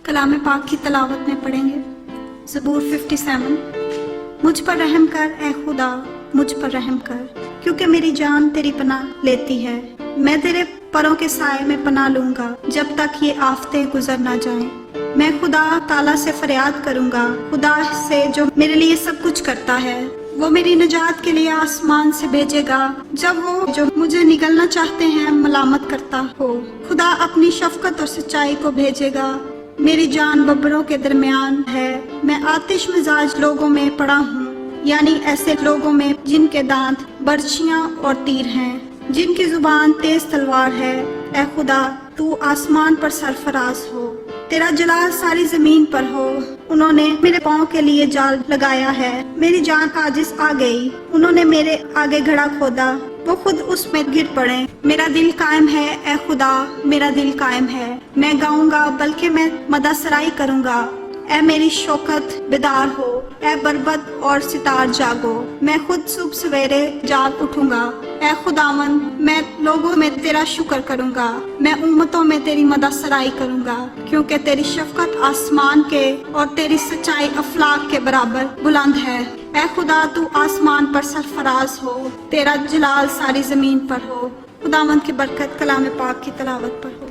कलाम पाक की तलावत में पढ़ेंगे। ज़बूर 57। मुझ पर रहम कर ए खुदा, मुझ पर रहम कर, क्योंकि मेरी जान तेरी पनाह लेती है। मैं तेरे परों के साए में पनाह लूंगा जब तक ये आफतें गुजर ना जाएं। मैं खुदा ताला से फरियाद करूंगा, खुदा से जो मेरे लिए सब कुछ करता है। वो मेरी निजात के लिए आसमान से भेजेगा जब वो जो मुझे निगलना चाहते हैं मलामत करता हो। खुदा अपनी शफकत और सच्चाई को भेजेगा। मेरी जान बब्बरों के दरमियान है। मैं आतिश मिजाज लोगों में पड़ा हूँ, यानी ऐसे लोगों में जिनके दांत बर्छियां और तीर हैं, जिनकी जुबान तेज तलवार है। ऐ खुदा, तू आसमान पर सरफराज हो, तेरा जलाल सारी जमीन पर हो। उन्होंने मेरे पाँव के लिए जाल लगाया है। मेरी जान आजिज आ गई। उन्होंने मेरे आगे घड़ा खोदा, वो खुद उसमें गिर पड़े। मेरा दिल कायम है ए खुदा, मेरा दिल कायम है। मैं गाऊंगा बल्कि मैं मदासराई करूंगा। ए मेरी शौकत बेदार हो, ए बरबत और सितार जागो। मैं खुद सुबह सवेरे जाग उठूंगा। ए खुदावन, मैं लोगों में तेरा शुक्र करूंगा। मैं उम्मतों में तेरी मदासराई करूंगा, क्योंकि तेरी शफकत आसमान के और तेरी सच्चाई अफलाक के बराबर बुलंद है। ए खुदा, तू आसमान पर सरफराज हो, तेरा जलाल सारी जमीन पर हो। खुदावंद की बरकत कलाम पाक की तलावत पर हो।